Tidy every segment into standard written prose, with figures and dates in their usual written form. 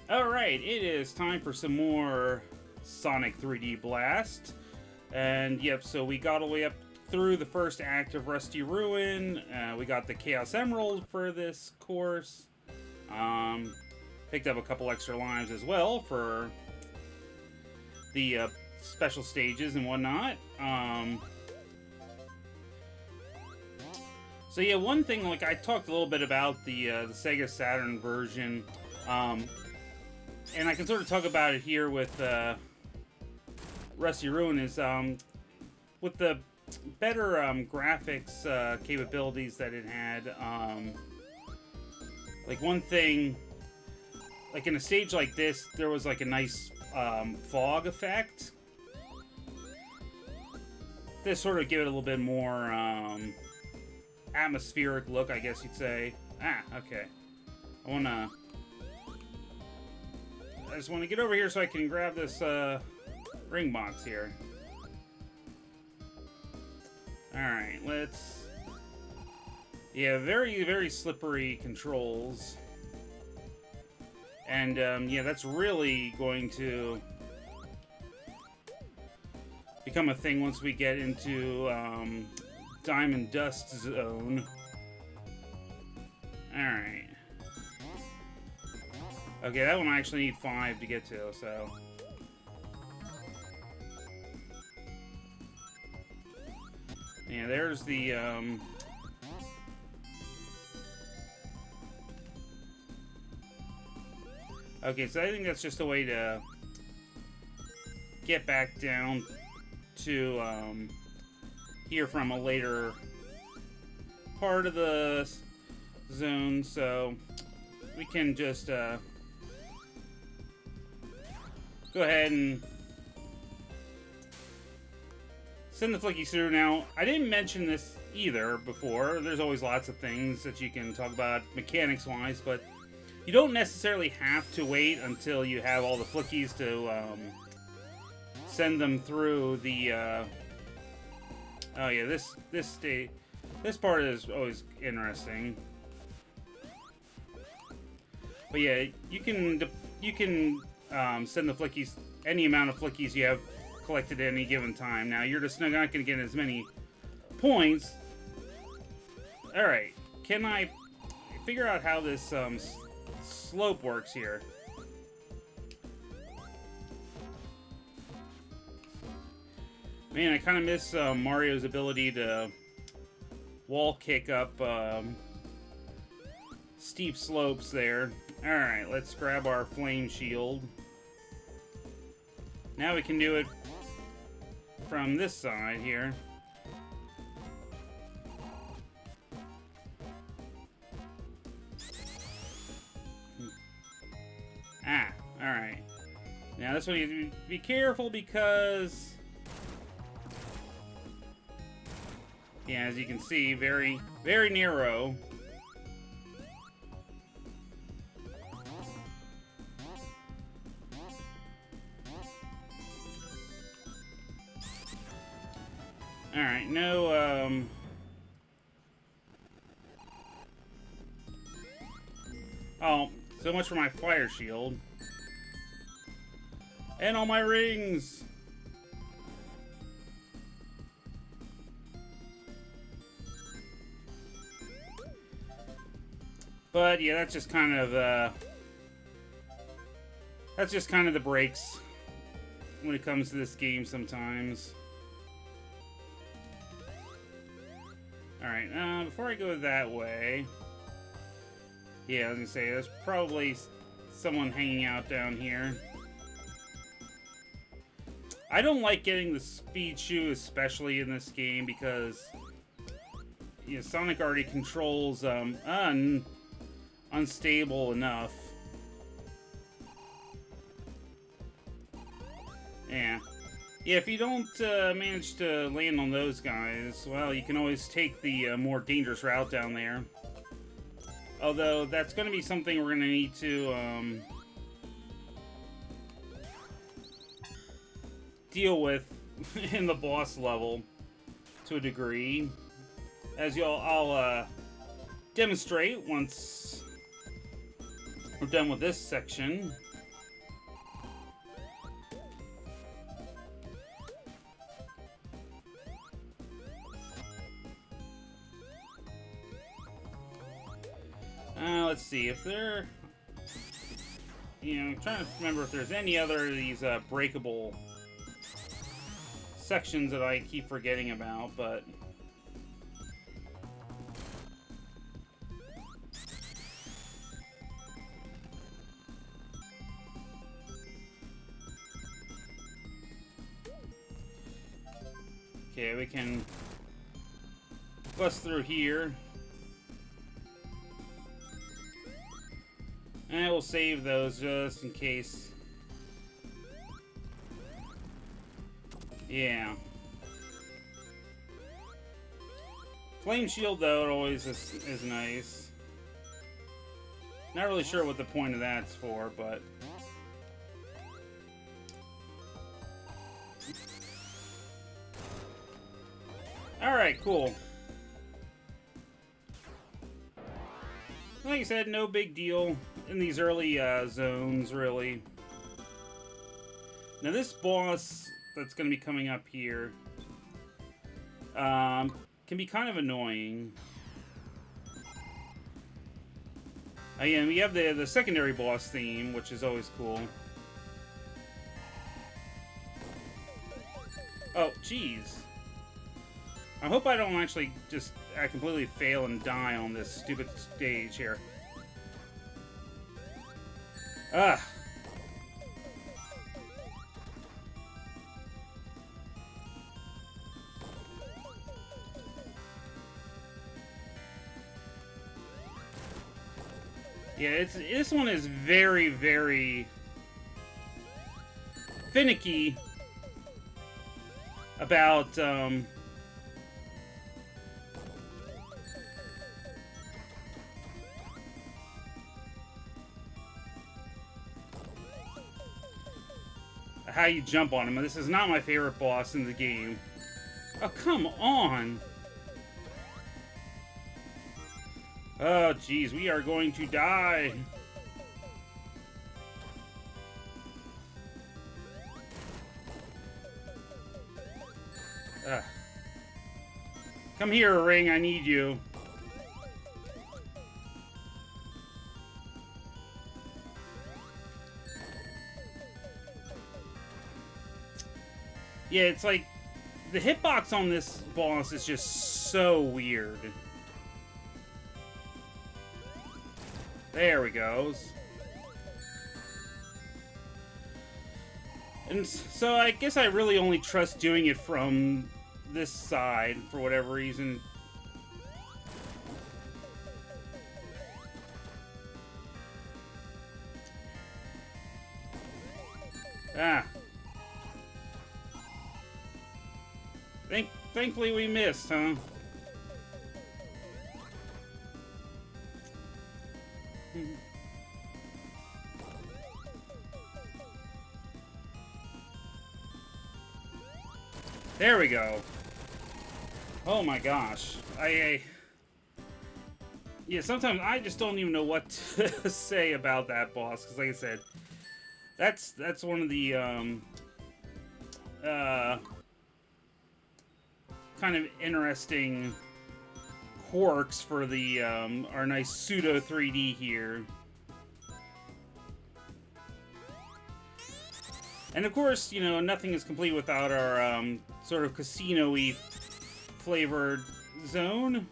Alright, it is time for some more Sonic 3D Blast. And yep, so we got all the way up through the first act of Rusty Ruin. We got the Chaos Emerald for this course. Picked up a couple extra lives as well for the special stages and whatnot. So yeah, one thing, like I talked a little bit about the Sega Saturn version. And I can sort of talk about it here with Rusty Ruin is with the better graphics capabilities that it had. Like one thing, like in a stage like this, there was like a nice fog effect. This sort of give it a little bit more atmospheric look, I guess you'd say. Ah, okay. I just want to get over here so I can grab this ring box here. Alright, let's... Yeah, very, very slippery controls. And, yeah, that's really going to become a thing once we get into Diamond Dust Zone. Alright. Okay, that one I actually need 5 to get to, so... Yeah, there's the, Okay, so I think that's just a way to get back down to, here from a later part of the zone, so we can just, go ahead and send the flickies through. Now, I didn't mention this either before. There's always lots of things that you can talk about mechanics-wise, but you don't necessarily have to wait until you have all the flickies to send them through the... Oh yeah, this part is always interesting. But yeah, you can send the flickies, any amount of flickies you have collected at any given time. Now, you're just not going to get as many points. Alright, can I figure out how this slope works here? Man, I kind of miss Mario's ability to wall kick up steep slopes there. Alright, let's grab our flame shield. Now we can do it from this side here. Ah, alright. Now this one you have to be careful because... Yeah, as you can see, very, very narrow. Alright, no, Oh, so much for my fire shield. And all my rings! But, yeah, that's just kind of, that's just kind of the breaks when it comes to this game sometimes. Alright, before I go that way... Yeah, I was gonna say, there's probably someone hanging out down here. I don't like getting the speed shoe, especially in this game, because... You know, Sonic already controls, unstable enough. Yeah. Yeah, if you don't manage to land on those guys, well, you can always take the more dangerous route down there. Although, that's going to be something we're going to need to deal with in the boss level to a degree. As I'll demonstrate once we're done with this section. see if there... You know, I'm trying to remember if there's any other of these breakable sections that I keep forgetting about, but... Okay, we can bust through here. And we'll save those just in case. Yeah. Flame shield, though, it always is nice. Not really sure what the point of that's for, but... Alright, cool. Like I said, no big deal in these early zones, really. Now this boss that's going to be coming up here can be kind of annoying. Again, we have the secondary boss theme, which is always cool. Oh, jeez. I hope I don't actually just completely fail and die on this stupid stage here. Ugh. Yeah, this one is very, very finicky about how you jump on him. This is not my favorite boss in the game. Oh, come on! Oh, jeez, we are going to die! Come here, Ring, I need you. Yeah, it's like, the hitbox on this boss is just so weird. There we go. And so I guess I really only trust doing it from this side, for whatever reason. Ah. Thankfully we missed, huh? There we go. Oh my gosh. Yeah, sometimes I just don't even know what to say about that boss, because like I said, that's one of the kind of interesting quirks for the our nice pseudo 3D here. And of course, you know, nothing is complete without our sort of casino-y flavored zone.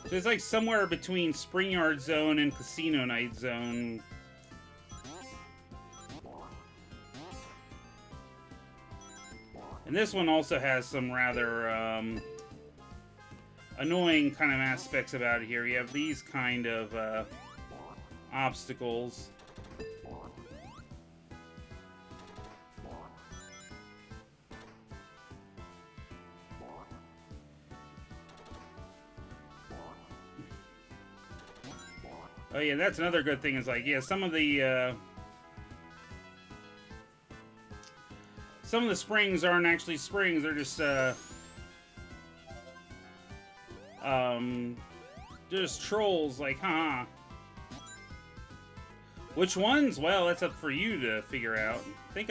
So it's like somewhere between Spring Yard Zone and Casino Night Zone. And this one also has some rather annoying kind of aspects about it here. You have these kind of obstacles. Oh yeah, that's another good thing, is like, yeah, some of the springs aren't actually springs, they're just trolls, like, haha. Which ones? Well, that's up for you to figure out. I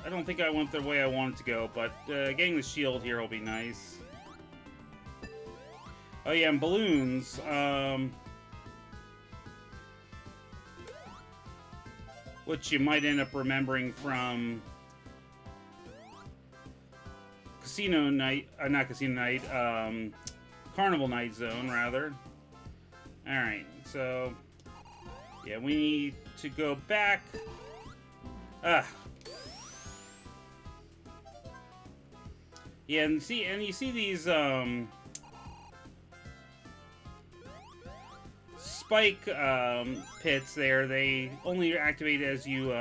don't think I went the way I wanted to go, but getting the shield here will be nice. Oh yeah, and balloons. Which you might end up remembering from Casino Night, not Casino Night, Carnival Night Zone, rather. Alright, so, yeah, we need to go back. Yeah, and you see these, spike, pits there. They only activate as you,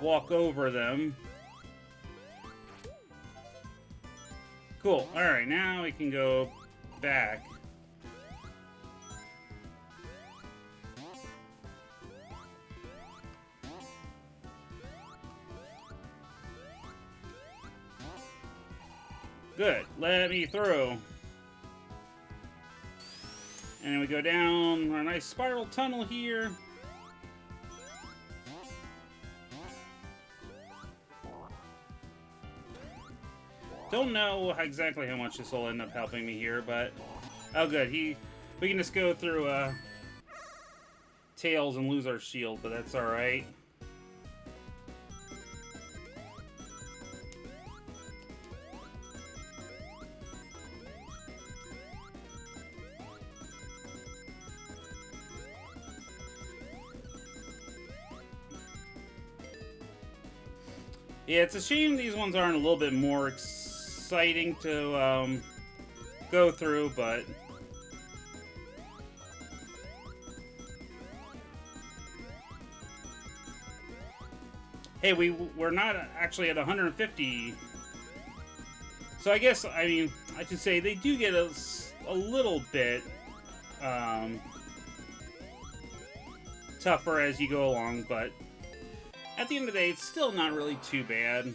walk over them. Cool. Alright, now we can go back. Good. Let me through. And we go down a nice spiral tunnel here. Don't know exactly how much this will end up helping me here, but... Oh, good. We can just go through, Tails and lose our shield, but that's alright. Yeah, it's a shame these ones aren't a little bit more exciting to go through, but... Hey, we're not actually at 150. So I guess, I mean, I should say they do get a little bit tougher as you go along, but at the end of the day, it's still not really too bad.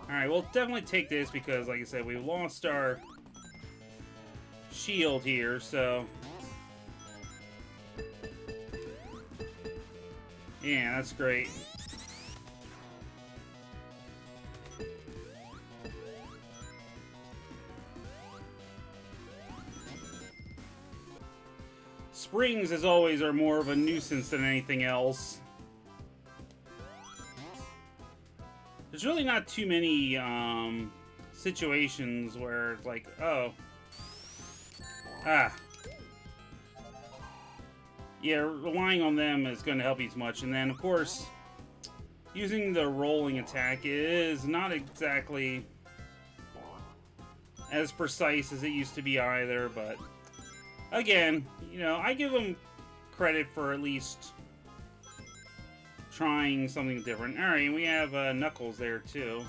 Alright, we'll definitely take this because, like I said, we lost our shield here, so... Yeah, that's great. Springs, as always, are more of a nuisance than anything else. There's really not too many situations where it's like, oh, yeah, relying on them is going to help you as much. And then, of course, using the rolling attack is not exactly as precise as it used to be either, but again, you know, I give them credit for at least trying something different. Alright, we have Knuckles there too.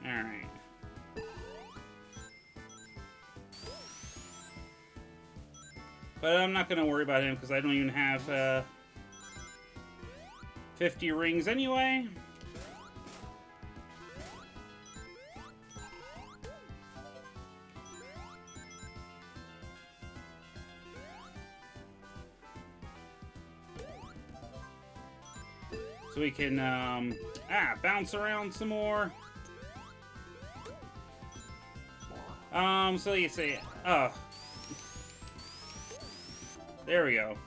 Alright. But I'm not going to worry about him because I don't even have 50 rings anyway. So we can bounce around some more. So you say, there we go.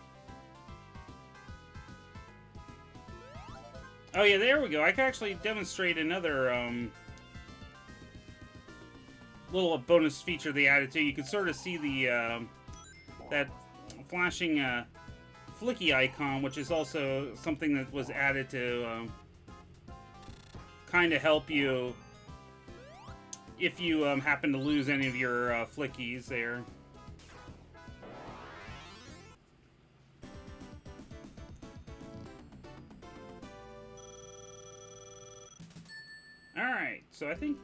Oh yeah, there we go. I can actually demonstrate another little bonus feature they added too. You can sort of see the that flashing flicky icon, which is also something that was added to kind of help you if you happen to lose any of your flickies there. Alright, so I think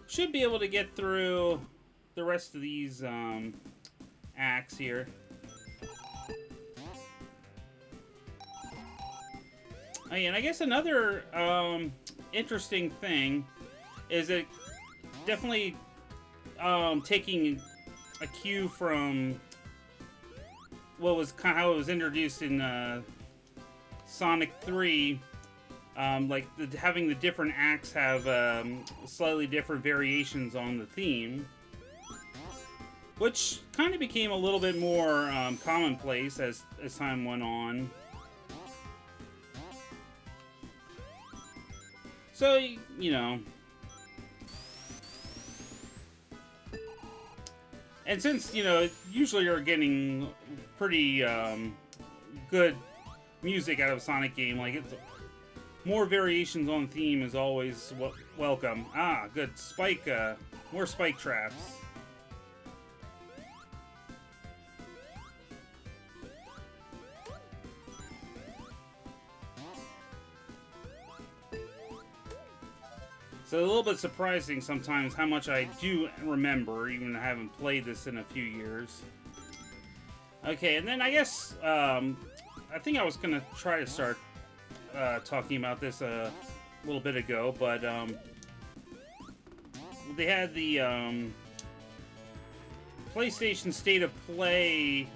should be able to get through the rest of these acts here. Oh, yeah, and I guess another interesting thing is that definitely taking a cue from what was kind of how it was introduced in Sonic 3. Like having the different acts have slightly different variations on the theme, which kind of became a little bit more commonplace as time went on. So, you know. And since, you know, usually you're getting pretty good music out of a Sonic game, like, it's more variations on theme is always welcome. Ah, good. Spike, more spike traps. So a little bit surprising sometimes how much I do remember, even though I haven't played this in a few years. Okay, and then I guess, I think I was going to try to start talking about this a little bit ago, but they had the PlayStation State of Play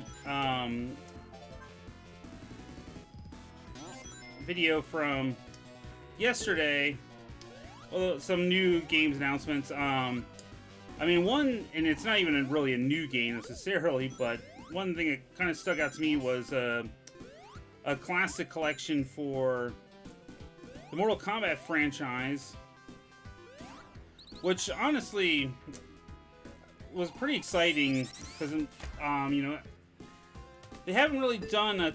video from yesterday. Well, some new games announcements. I mean, one, and it's not even really a new game necessarily, but one thing that kind of stuck out to me was a classic collection for the Mortal Kombat franchise, which honestly was pretty exciting because, you know, they haven't really done a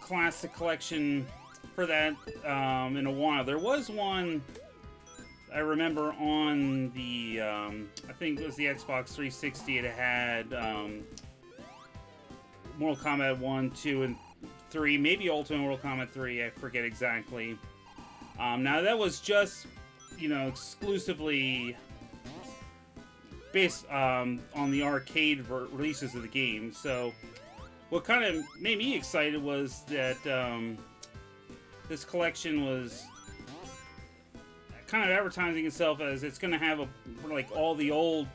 classic collection for that in a while. There was one I remember on the, I think it was the Xbox 360. It had Mortal Kombat 1, 2, and 3, maybe Ultimate Mortal Kombat 3, I forget exactly. Now that was just, you know, exclusively based on the arcade releases of the game. So what kind of made me excited was that this collection was kind of advertising itself as it's going to have like all the old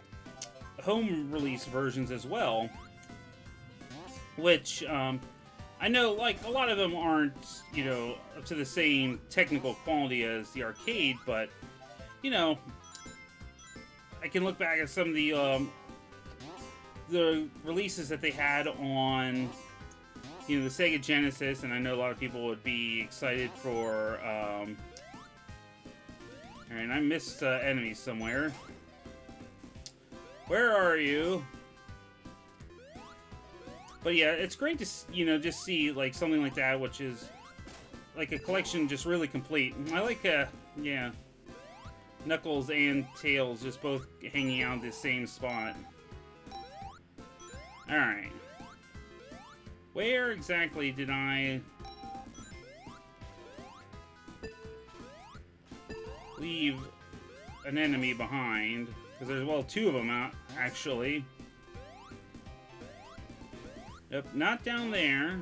home release versions as well, which I know like a lot of them aren't, you know, up to the same technical quality as the arcade, but you know, I can look back at some of the releases that they had on, you know, the Sega Genesis, and I know a lot of people would be excited for alright, I missed enemies somewhere. Where are you? But yeah, it's great to, you know, just see like something like that, which is like a collection just really complete. I like, yeah, Knuckles and Tails just both hanging out in the same spot. Alright. Where exactly did I leave an enemy behind? Because there's, well, two of them out, actually. Yep, not down there.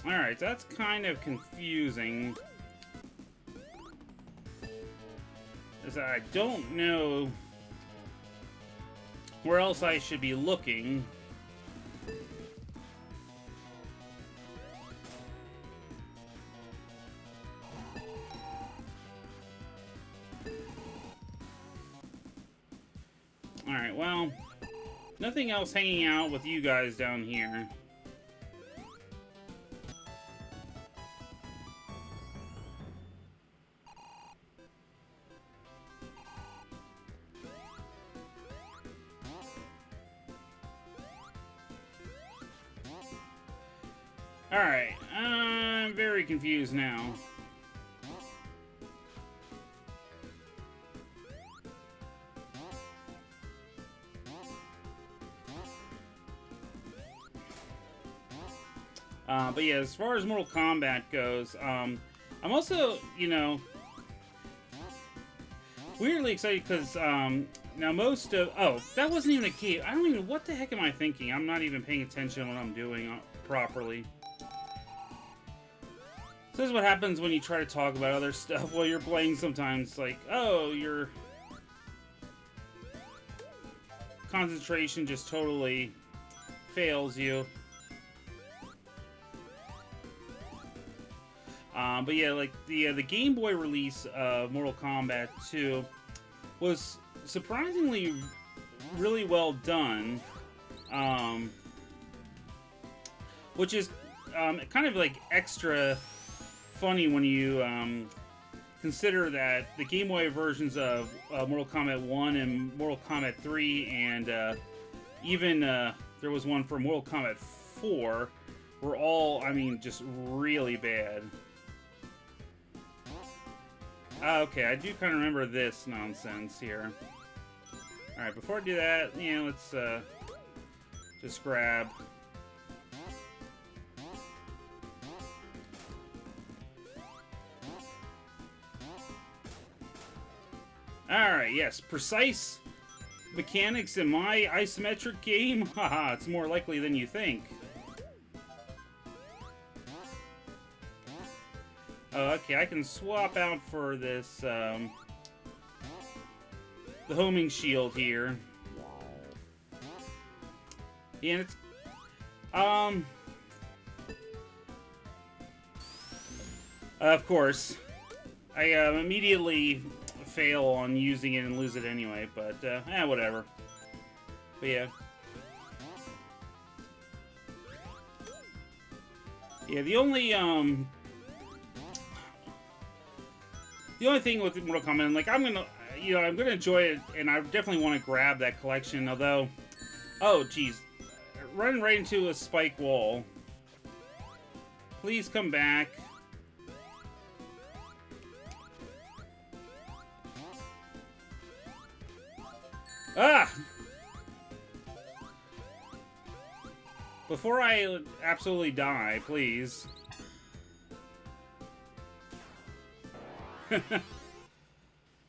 Alright, that's kind of confusing. As I don't know where else I should be looking. Alright, well, nothing else hanging out with you guys down here. Alright, I'm very confused now. But yeah, as far as Mortal Kombat goes, I'm also, you know, weirdly excited because Now most of... Oh, that wasn't even a key. I don't even... What the heck am I thinking? I'm not even paying attention to what I'm doing properly. So this is what happens when you try to talk about other stuff while you're playing sometimes. Like, oh, your concentration just totally fails you. But yeah, like the Game Boy release of Mortal Kombat 2 was surprisingly really well done, which is kind of like extra funny when you consider that the Game Boy versions of Mortal Kombat 1 and Mortal Kombat 3 and even there was one for Mortal Kombat 4 were all, I mean, just really bad. Okay, I do kind of remember this nonsense here. Alright, before I do that, yeah, let's just grab... Alright, yes, precise mechanics in my isometric game? Haha, it's more likely than you think. Oh, okay, I can swap out for this, the homing shield here. And it's, of course, I immediately fail on using it and lose it anyway, but, whatever. But yeah. Yeah, the only thing with Mortal Kombat, like, I'm gonna enjoy it, and I definitely want to grab that collection, although... Oh, geez. Run right into a spike wall. Please come back. Ah! Before I absolutely die, please.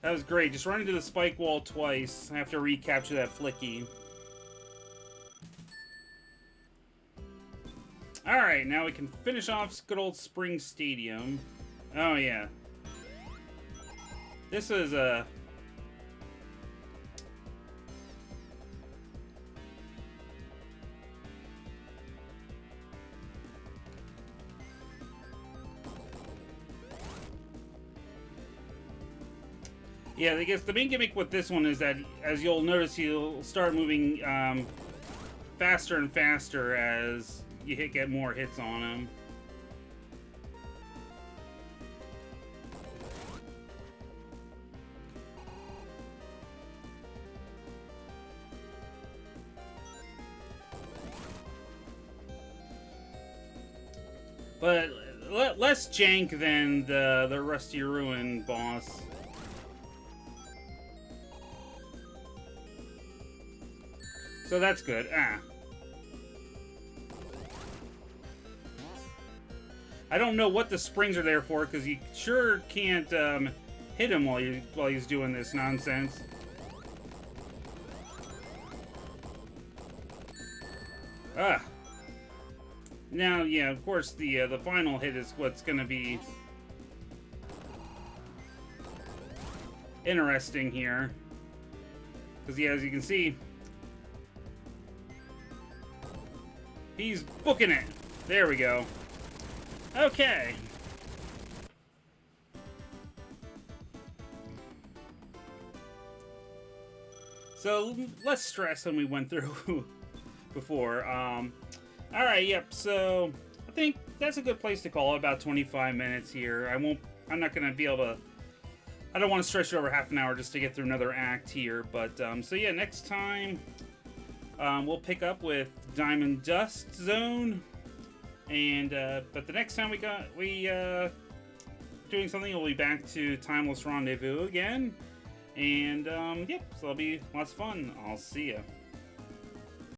That was great. Just run into the spike wall twice. I have to recapture that flicky. Alright, now we can finish off good old Spring Stadium. Oh, yeah. This is a... Yeah, I guess the main gimmick with this one is that, as you'll notice, you'll start moving faster and faster as you get more hits on him. But less jank than the Rusty Ruin boss. So that's good. I don't know what the springs are there for, because you sure can't hit him while he's doing this nonsense. Now, yeah, of course, the final hit is what's going to be interesting here, because yeah, as you can see, he's booking it. There we go. Okay. So, less stress than we went through before. Alright, yep, so I think that's a good place to call it, about 25 minutes here. I'm not gonna be able to, I don't want to stretch it over half an hour just to get through another act here, but, so yeah, next time, we'll pick up with Diamond Dust Zone, and but the next time we doing something, we'll be back to Timeless Rendezvous again, and yep, so it'll be lots of fun. I'll see ya.